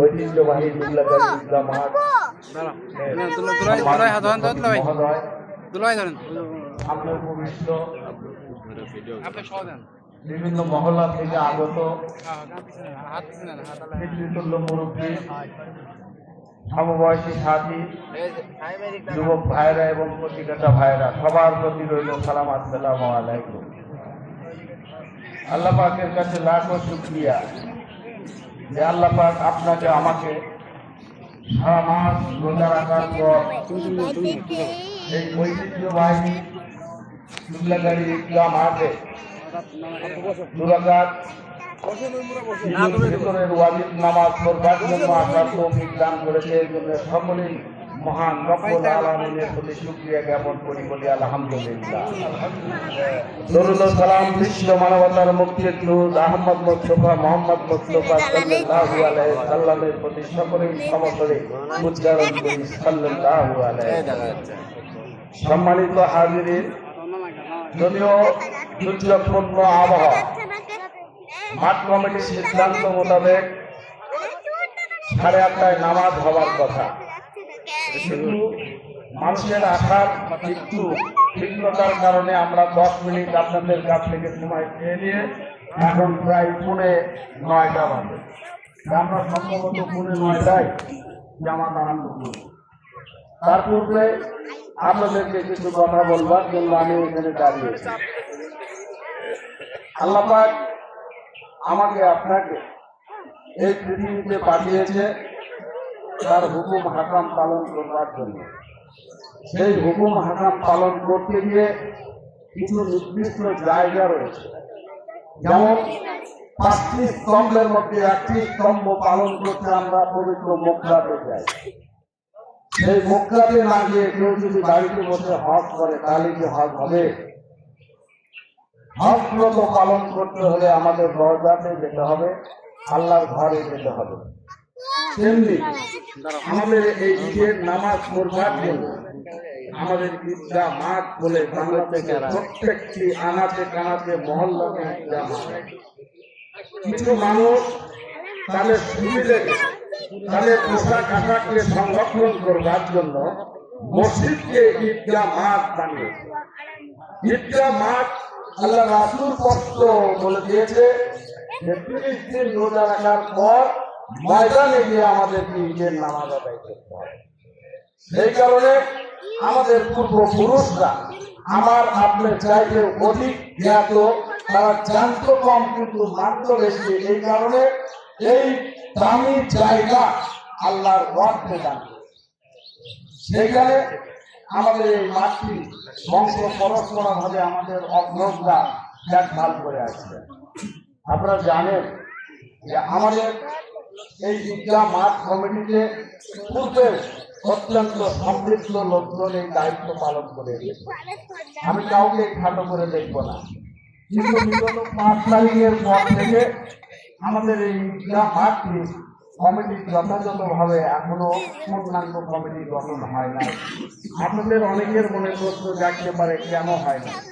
ঐতিহ্যবাহী দুবলাগাড়ি ঈদগাহ মাঠ আপনার উপবিষ্ট বিভিন্ন মহল্লা থেকে আগত পিতৃতুল্য মুরব্বী, সমবয়সী সাথী, যুবক ভাইরা এবং প্রতিকাটা ভাইরা, সবার প্রতি রইল সালাম, আসসালামু আলাইকুম। আল্লাহ পাকের কাছে লাখো শুকরিয়া যে আল্লাহ পাক আপনাকে আমাকে সারা মাস রোজা রাখার পর এই ঐতিহ্যবাহী দুবলাগাড়ি ঈদগাহ মাঠে দুরাকাত ভিতরের ওয়াজিব নামাজ পড়বার জন্য আসার তৌফিক দান করেছে। এই জন্য সকলেই মহান রব্বুল আলামিনের প্রতি শুকরিয়া জ্ঞাপন করি, বলি আলহামদুলিল্লাহ। দরুদ ও সালাম বিশ্ব মানবতার মুক্তির দূত আহমদ মুস্তাফা মোহাম্মদ মুস্তাফা সাল্লাল্লাহু আলাইহি সাল্লামের প্রতি সকলেই সমতলে উচ্চারণ করি সাল্লাল্লাহু আলাইহি। সম্মানিত হাজিরিন, যদিও দুর্যোগপূর্ণ আবহাওয়া, মাঠ কমিটির সিদ্ধান্ত মোতাবেক 8:30টায় নামাজ হওয়ার কথা, কিন্তু মানুষের আসার একটু ভিন্নতার কারণে আমরা 10 মিনিট আপনাদের কাছ থেকে সময় চেয়ে নিয়ে এখন প্রায় 9:30 বাজে। আমরা সম্ভবত 9:30টায় জামাত আরম্ভ করি। তার পূর্বে আপনাদেরকে কিছু কথা বলবার জন্য আমি এখানে দাঁড়িয়েছি। আল্লাহ পাক আমাকে আপনাকে এই পৃথিবীতে পাঠিয়েছে তার হুকুম হাকাম পালন করবার জন্য। সেই হুকুম হাকাম পালন করতে গিয়ে কিছু নির্দিষ্ট জায়গা রয়েছে, যেমন 5টি স্তম্ভের মধ্যে 1টি স্তম্ভ পালন করতে আমরা পবিত্র মক্কাতে যাই। সেই মক্কাতে না গিয়ে কেউ যদি বাড়িতে বসে হজ করে তাহলে কি হজ হবে? হজ ব্রত পালন করতে হলে আমাদের রওজাতে যেতে হবে, আল্লাহর ঘরে যেতে হবে। তেমনি আমাদের এই ঈদের নামাজ পড়বার জন্য আমাদের ঈদগাহ মাঠ বলে বাংলা থেকে প্রত্যেকটি আনাচে কানাচে মহল্লাতে ঈদগাহ মাঠ। কিছু মানুষ তাদের সুবিধে, তাদের পোশাক আশাককে সংরক্ষণ করবার জন্য মসজিদকে ঈদগাহ মাঠ বানিয়েছে। ঈদগাহ মাঠ আল্লাহ রাসূল স্পষ্ট বলে দিয়েছে যে 30 দিন রোজা রাখার পর ময়দানে গিয়ে আমাদেরকে ঈদের নামাজ আদায় করতে হবে। সেই কারণে আমাদের পূর্বপুরুষরা আমার আপনার চাইতে অধিক জ্ঞাত, তারা জানতো কম কিন্তু মানতো বেশি। এই কারণে এই দামি জায়গা আল্লাহর ওয়াক্তে দান, সেইখানে আমাদের এই মাটি বংশ পরম্পরা ভাবে আমাদের অগ্রজরা দেখভাল করে আসছে। আপনারা জানেন যে আমাদের এই ঈদগাহ মাঠ কমিটিতে পূর্বে অত্যন্ত সমৃদ্ধ লোকজন এই দায়িত্ব পালন করে এসেছে। আমি কাউকে খাটো করে দেখবো না, কিন্তু বিগত 5 তারিখের পর থেকে আমাদের এই ঈদগাহ মাঠটি কমিটি যথাযথভাবে এখনো পূর্ণাঙ্গ কমিটি গঠন হয় না। আপনাদের অনেকের মনে প্রশ্ন জাগতে পারে কেন হয় না।